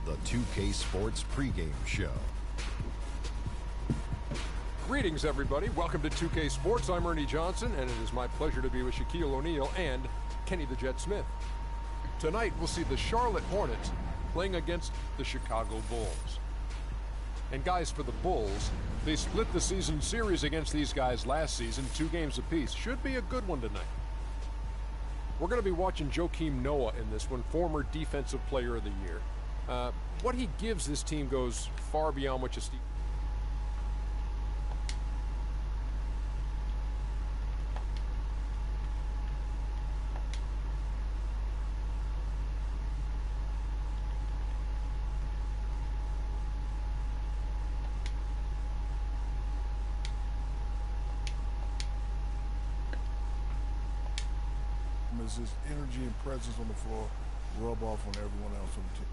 the 2K Sports pregame show. Greetings, everybody. Welcome to 2K Sports. I'm Ernie Johnson, and it is my pleasure to be with Shaquille O'Neal and Kenny the Jet Smith. Tonight, we'll see the Charlotte Hornets playing against the Chicago Bulls. And guys, for the Bulls, they split the season series against these guys last season, 2 games apiece. Should be a good one tonight. We're going to be watching Joakim Noah in this one, former Defensive Player of the Year. What he gives this team goes far beyond what you see. His energy and presence on the floor rub off on everyone else on the team.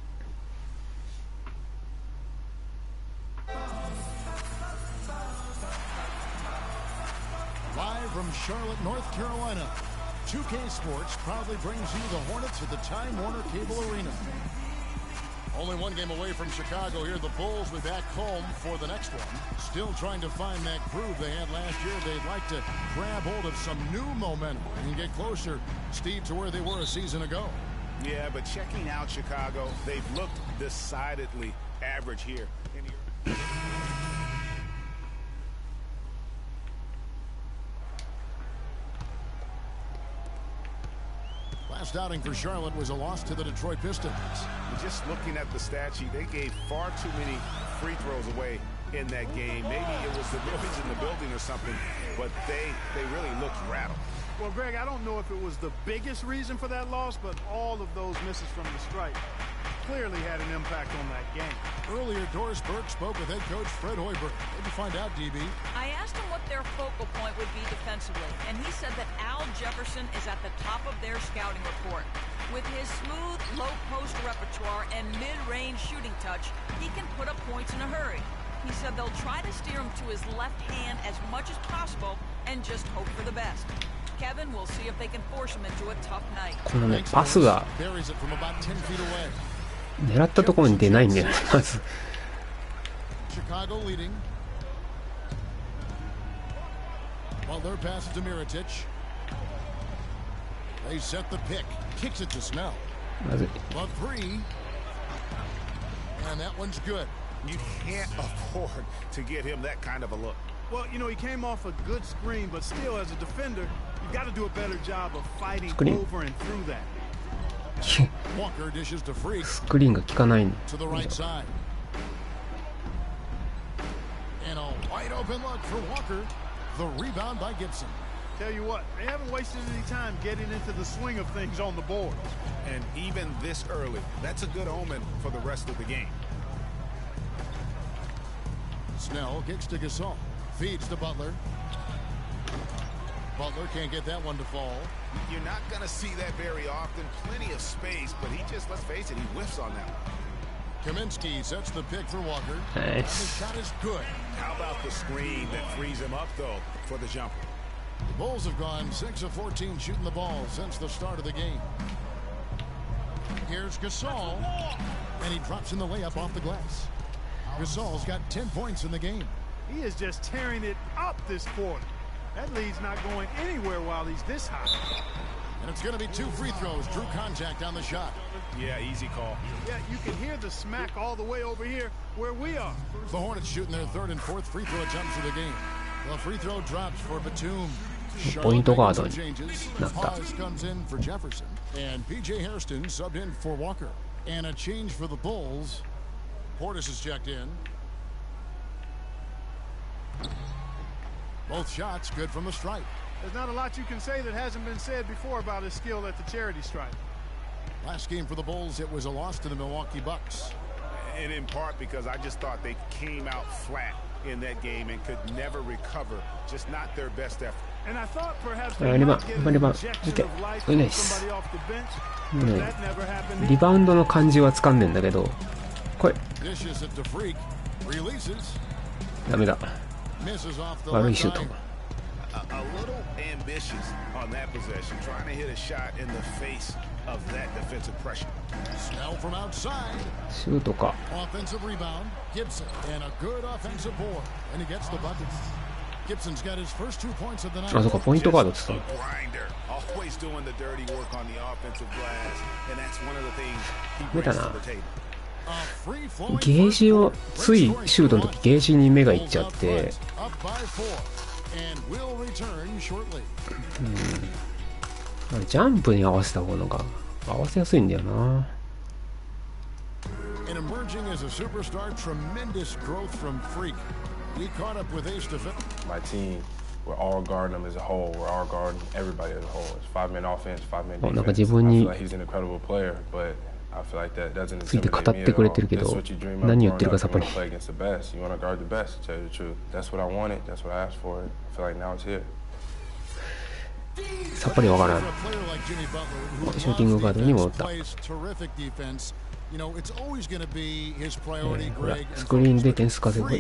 Live from Charlotte, North Carolina, 2K Sports proudly brings you the Hornets at the Time Warner Cable Arena. Only 1 game away from Chicago here. The Bulls will be back home for the next one. Still trying to find that groove they had last year. They'd like to grab hold of some new momentum and get closer, Steve, to where they were a season ago. Yeah, but checking out Chicago, they've looked decidedly average here. Last outing for Charlotte was a loss to the Detroit Pistons. Just looking at the stat sheet, they gave far too many free throws away in that game. Maybe it was the noise in the building or something, but they really looked rattled. Well, Greg, I don't know if it was the biggest reason for that loss, but all of those misses from the stripe clearly had an impact on that game. Earlier, Doris Burke spoke with head coach Fred Hoiberg. What did you find out, DB? I asked him what their focal point would be defensively, and he said that Al Jefferson is at the top of their scouting report. With his smooth, low-post repertoire and mid-range shooting touch, he can put up points in a hurry. He said they'll try to steer him to his left hand as much as possible and just hope for the best. Kevin will see if they can force him into a tough night. このね、パスが Buries it from about 10 feet away. 狙ったところに出ないんだよね、まず。Chicago leading. Butler passes to Mirotic. They set the pick. Kicks it to Snell. まずい。But 3. And that one's good. You can't afford to get him that kind of a look. Well, you know, he came off a good screen, but still, as a defender, you've got to do a better job of fighting over and through that. Walker dishes to Freak. スクリーンが効かないんだ。 To the right side. And a wide open look for Walker. The rebound by Gibson. Tell you what, they haven't wasted any time getting into the swing of things on the board. And even this early, that's a good omen for the rest of the game. Snell kicks to Gasol. Feeds to Butler. Butler can't get that one to fall. You're not going to see that very often. Plenty of space, but he just, let's face it, he whiffs on that one. Kaminsky sets the pick for Walker. Nice. The shot is good. How about the screen that frees him up, though, for the jumper? The Bulls have gone 6 of 14 shooting the ball since the start of the game. Here's Gasol, and he drops in the layup off the glass. Gasol's got 10 points in the game. He is just tearing it up this quarter. That lead's not going anywhere while he's this hot. And it's going to be 2 free throws. Drew contact on the shot. Yeah, easy call. Yeah, you can hear the smack all the way over here where we are. The Hornets shooting their 3rd and 4th free throw attempts of the game. The free throw drops for Batum. ポイントガードに changes. なった。 Pause comes in for Jefferson. And PJ Hairston subbed in for Walker. And a change for the Bulls. Portis is checked in. Both shots good from the stripe. There's not a lot you can say that hasn't been said before about his skill at the charity stripe. Last game for the Bulls, it was a loss to the Milwaukee Bucks. And in part because I just thought they came out flat in that game and could never recover. Just not their best effort. And I thought perhaps リバウンド、リバウンド、見て、うねっす。ね、リバウンドの感じはつかんでんだけど、これ、ダメだ。悪いシュート。A little ambitious on that possession, trying to hit a shot in the face of that defensive pressure. Snell from outside. シュートか。 Offensive rebound. Gibson and a good offensive board, and he gets the bucket. Gibson's got his first 2 points of the night. あ、そうか、ポイントガードって言っ A grinder, always doing the dirty work on the offensive glass, and that's one of the things he brings to the table. ゲージをついシュートの時ゲージに目がいっちゃって、ジャンプに合わせた方が合わせやすいんだよな。My team, we're all guarding him as a whole. We're all guarding everybody as a whole. It's 5-man offense, 5-man defense. なんか自分に I feel like he's an incredible player, but I feel like that doesn't ついて語っ intimidate me て at くれ all. てるけ That's ど、 what you dream of 何言っ growing てるか up. さっ You ぱり want to play against the best. You want to guard the best, to tell you the truth. That's what I wanted. That's what I asked for. I feel like now it's here. さっぱりわからん。シューティングガードに戻った。ほら、スクリーンで点数稼ぐ。こ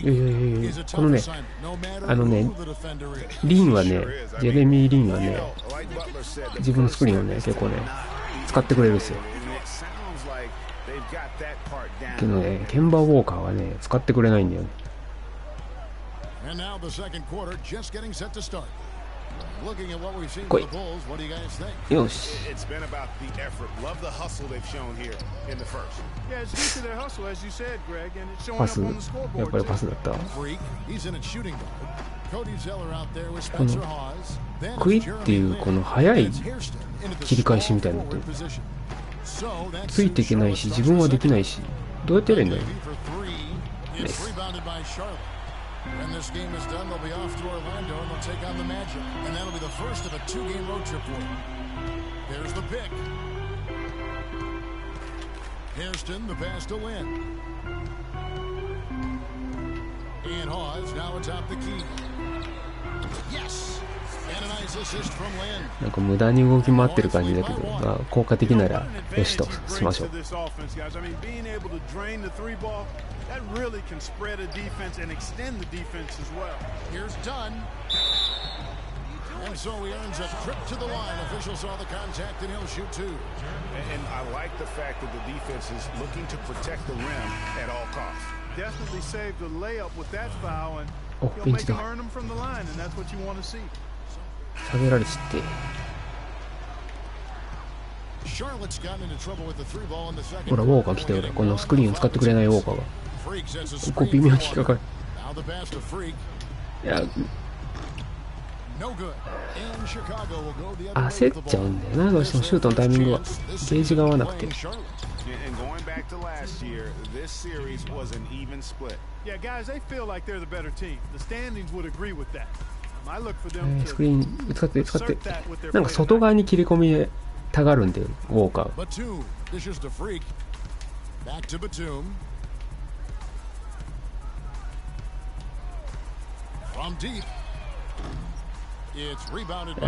のね、リンはね、ジェレミー・リンはね、自分のスクリーンをね、結構ね、使ってくれるんですよ。けどね、ケンバー・ウォーカーはね、使ってくれないんだよね。来い。よし。パス、やっぱりパスだった。このクイっていうこの速い切り返しみたいなのってついていけないし、自分はできないし、どうやってやれんだよ。When this game is done, they'll be off to Orlando and they'll take on the Magic. And that'll be the first of a 2-game road trip for them. There's the pick. Hairston, the pass to Lynn. And Hawes now atop the key. Yes! And a nice assist from Lynn. なんか無駄に動き回ってる感じだけど、まあ効果的ならよしとしましょう。That really can spread a defense and extend the defense as well. Here's Dunn. And so he earns a trip to the line. Officials saw the contact and he'll shoot two. And I like the fact that the defense is looking to protect the rim at all costs. Definitely saved the layup with that foul, and he'll make them earn them from the line, and that's what you want to see. 下げられちって。ほら、ウォーカー来たよ。このスクリーンを使ってくれないウォーカーが。ここ微妙に引っかかる。いや、焦っちゃうんだよな、どうしてもシュートのタイミングは。ゲージが合わなくて。スクリーン使って使って。なんか外側に切り込みたがるんで、ウォーカー。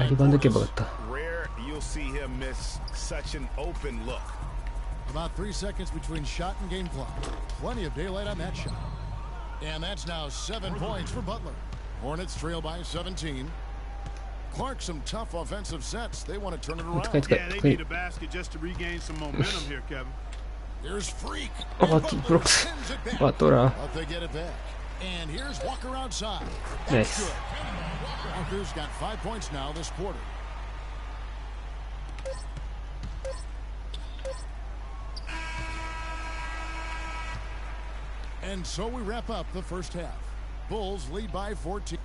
リバウンドいけばよかった。About 3 seconds between shot and game clock. Plenty of daylight on that shot. And that's now 7 points for Butler. Hornets trail by 17. Clark some tough offensive sets. They want to turn it around. Yeah, they need a basket just to regain some momentum here, Kevin. Here's Freak. Oh, Brooks. Batora. But they get it back. And here's Walker outside. Nice. Walker's got 5 points now this quarter. And so we wrap up the first half. Bulls lead by 14.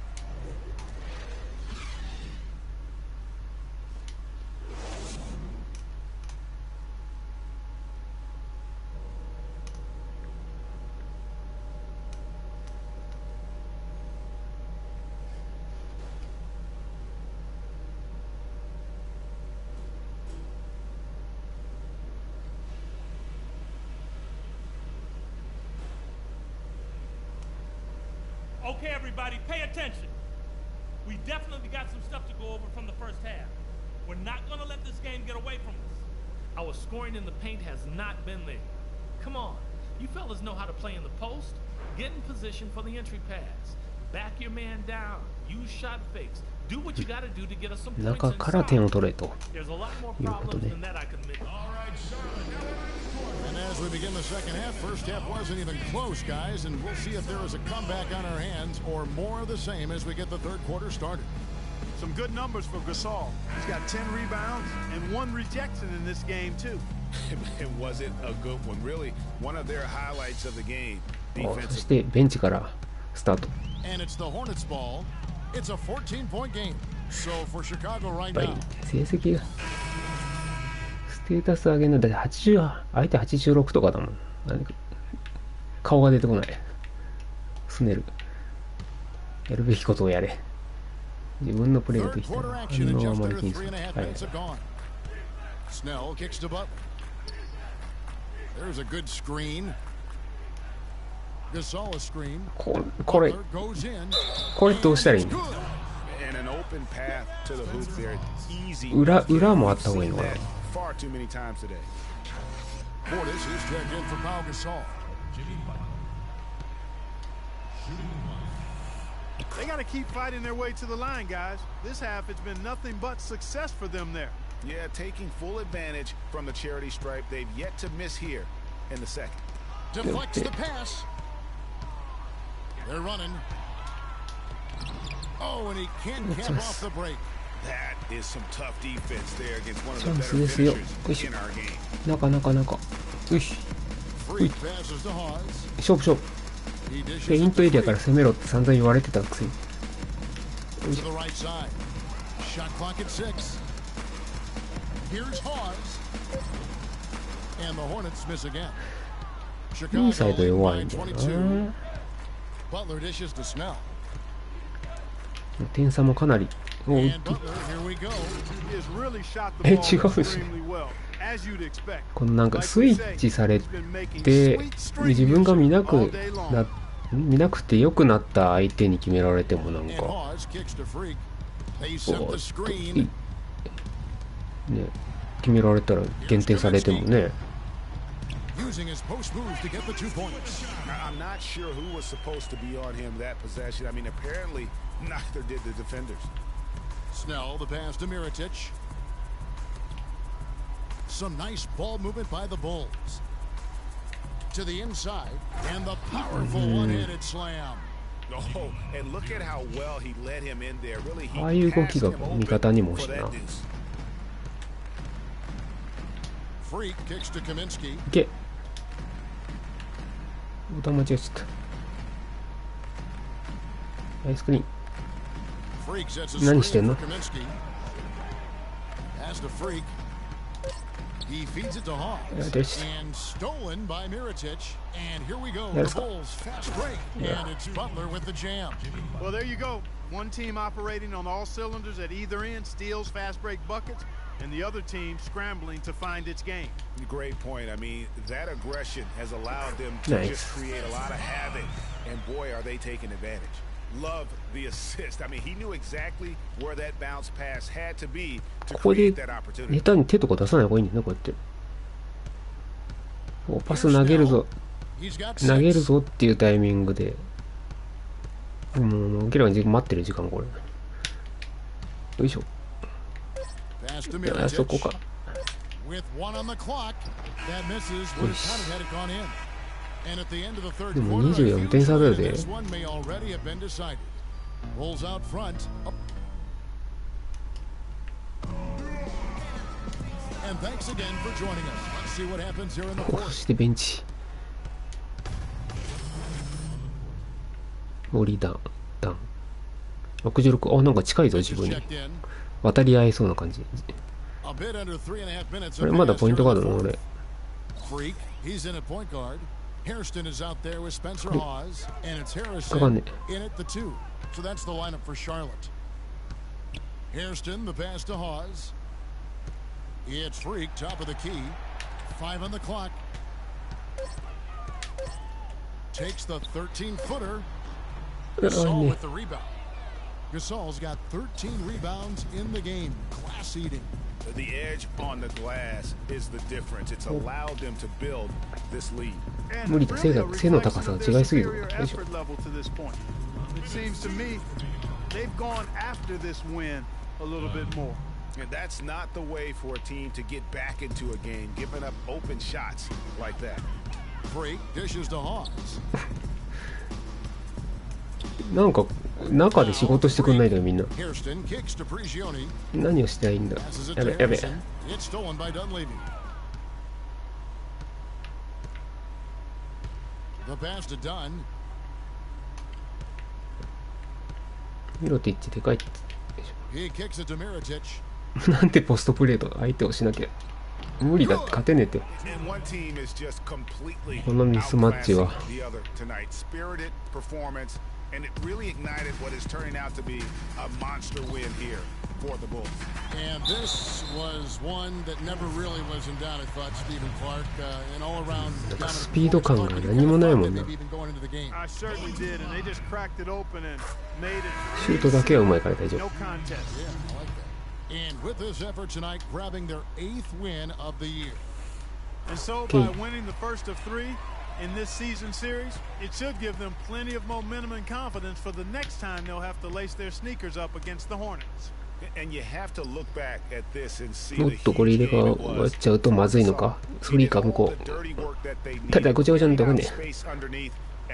Okay, everybody, pay attention. We definitely got some stuff to go over from the first half. We're not going to let this game get away from us. Our scoring in the paint has not been there. Come on, you fellas know how to play in the post. Get in position for the entry pass. Back your man down. Use shot fakes. Do what you gotta do to get us some points 中から点を取れと There's a lot more いうこと problems で、 than that I can admit. And as we begin the second half, first half wasn't even close, guys, and we'll see if there is a comeback on our hands or more of the same as we get the third quarter started. Some good numbers for Gasol. He's got 10 rebounds and 1 rejection in this game, too. It wasn't a good one. Really, one of their highlights of the game. そしてベンチからスタート。 And it's the Hornets ball. It's a 14-point game. So for Chicago right やっぱり now. 成績がステータス上げないだって80、相手86とかだもん。何か顔が出てこない。スネルやるべきことをやれ。自分のプレーができたら反応はあまり気にする。はい。 Snell kicks to Butler. There's a good screen. Gasol a screen. これ Butler goes in. これどうしたらいいの？ And an open path to the hoop there. Easy. 裏もあった方がいいのかな。 Far too many times today. Portis is checked in for Pau Gasol. They got to keep fighting their way to the line, guys. This half, it's been nothing but success for them there. Yeah, taking full advantage from the charity stripe. They've yet to miss here in the second. Deflects the pass. They're running. Oh, and he can't cap off the break. That is some tough defense there against one of チャ the ンス better ですよ。よい finishers しょ in our game. 中よし Freak passes to Hawes. 勝負 He ペ dishes イン it ト to エリアから Freak 攻めろって散々言われてたくせに to the right side. Shot clock at 6. Here's Hawes. And the Hornets miss again. イ Chicago ンサイド lead 弱い by んだよ 22. な。 Butler dishes to Snell. 点差もかなり大 And きい。 Butler, here we go. He has really shot the え ball 違うし extremely well, as you'd expect. このなんかスイッチされて自分が見なくて良くなった相手に決められてもなん And か Hawes kicks to Freak. They set お the っとい screen. ね決められたら減点されてもね Using his post moves to get the 2 points. I'm not sure who was supposed to be on him that possession. I mean, apparently neither did the defenders. Snell, the pass to Mirotic. Some nice ball movement by the Bulls. To the inside, and the powerful one-handed slam. Oh, and look at how well he led him in there. Really, ああいう he 動 passed きが him open 味方にも for 欲しい that な deuce. Freak kicks to Kaminsky. いけボタン間違えちゃったアイスクリーン Freak sets a 何してん screen の for Kaminsky. Pass to Freak. He feeds it to Hawes. Yeah, this- And stolen by Mirotic. And here we go. Yes. The Bulls fast break. Yeah. And it's Butler with the jam. Well, there you go. One team operating on all cylinders at either end, steals fast break buckets, and the other team scrambling to find its game. Great point. I mean, that aggression has allowed them to Nice. just create a lot of havoc. And boy, are they taking advantage. Love the assist. I mean, he knew exactly where that bounce pass had to be to ここで create that opportunity. 下手に手とか出さない方がいいんだよねこうやってこうパス投げるぞ He's got 投げる 6. ぞっていうタイミングでもう明らかに待ってる時間これよいしょ Pass to あそこ Mirotic. か With 1 on the clock. That misses. Would have counted had it gone in. And at the end of the third でも quarter, 24点差だよね this one may already have been decided. Rolls out front. And thanks again for joining us. Let's see what happens here in the そ fourth. してベンチオリダン66あなんか近いぞ自分に Checked in. 渡り合いそうな感じ A bit under 3.5 minutes あれ of まだ pass ポイン here ト in ガー the ドの fourth. 俺 Freak, he's in at point guard. Hairston is out there with Spencer Cool. Hawes, and it's かかん Harrison ね in at the 2. So that's the lineup for Charlotte. Hairston, the pass to Hawes. It's Freak, top of the key. 5 on the clock. Takes the 13-footer. あ Gasol ね with the rebound. Gasol's got 13 rebounds in the game. Glass eating. The edge on the glass is the difference. It's allowed them to build this lead. And 無理だ really a 背の高 reflection さ of が their 違いすぎる superior よいしょ effort level to this point. It seems to me they've gone after this win a little bit more. And that's not the way for a team to get back into a game, giving up open shots like that. Free dishes to Hawes. なんか中で仕事してくんないだよみんな。 Hairston kicks to Prigioni. 何をしたらいいんだ。 Passes it や to べやべ。 Harrison. It's stolen by Dunleavy. The pass to Dunn. ミロティッチでかい。 He kicks it to Mirotic. なんてポストプレート相手をしなきゃ無理だって勝てねえって。このミスマッチは。 And it really ignited what is turning out to be a monster win here for the Bulls. And this was one that never really was in doubt, I thought, Stephen Clark. An all-around dominant スピード感が何もないもんな。 I certainly did, and they just cracked it open and made it. シュートだけはうまいから大丈夫。 No contest. Yeah, I like that. And with this effort tonight, grabbing their 8th win of the year. And so by winning the first of 3 in this season series, it should give them plenty of momentum and confidence for the next time they'll have to lace their sneakers up against the Hornets. And you have to look back at this and see もっとこれ入れ替わっちゃうとまずいのか。スリーか向こう。ただごちゃごちゃにとかね。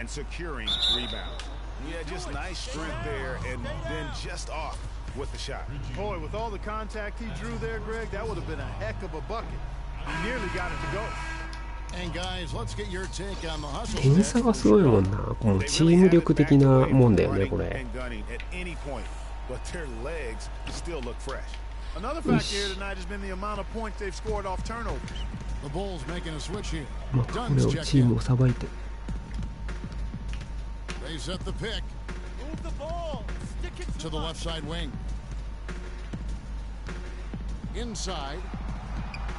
and securing rebounds. Yeah, just nice strength there and then just off with the shot. Boy, with all the contact he drew there, Greg, that would have been a heck of a bucket. He nearly got it to go. And guys, let's get your take on the hustle. 点差がすごいもんな。もうチーム力的なもんだよねこれ。 But their legs still look fresh. Another factor here tonight has been the amount of points they've scored off turnovers. The Bulls making a switch here. まあこれをチームをさばいて。 They set the pick. Move the ball. Stick it to the left side wing. Inside.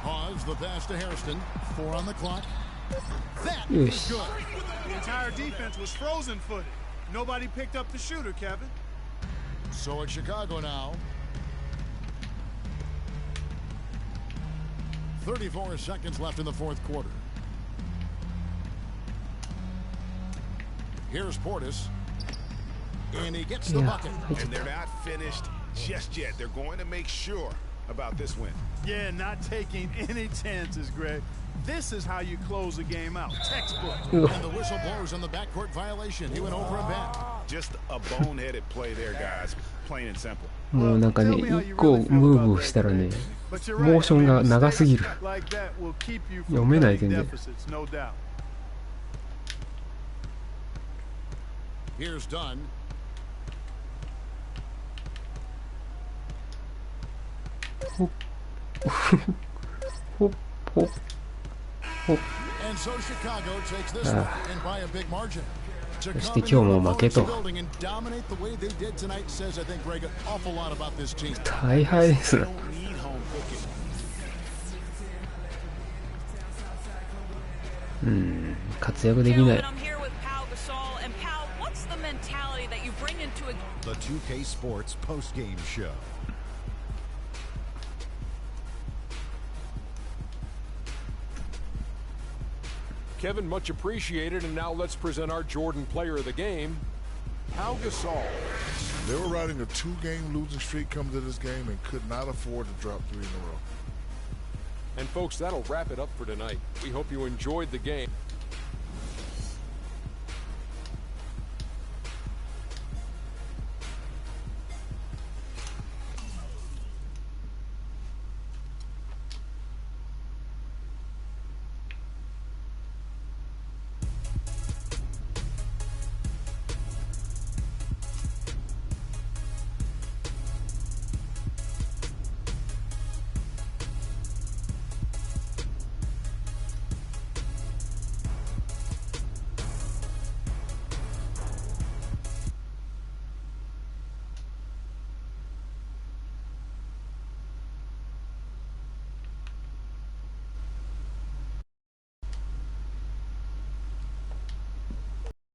Pause the pass to Hairston. 4 on the clock. That is good. The entire defense was frozen footed. Nobody picked up the shooter, Kevin. So it's Chicago now. 34 seconds left in the fourth quarter. Here's Portis. And he gets the bucket. And they're not finished just yet. They're going to make sure about this win. Yeah, not taking any chances, Greg. This is how you close a game out. Textbook. And the whistle blows on the backcourt violation. He went over and back. Just a boneheaded play there, guys. Plain and simple. もうなんかね、一個ムーブしたらね、モーションが長すぎる。読めない全然。 Here's Dunn. And so Chicago takes this one and by a big margin. そして今日も負けと。大敗ですな。活躍できない。 The 2K Sports post-game show. Kevin, much appreciated, and now let's present our Jordan player of the game, Pau Gasol. They were riding a 2-game losing streak coming to this game and could not afford to drop 3 in a row. And folks, that'll wrap it up for tonight. We hope you enjoyed the game.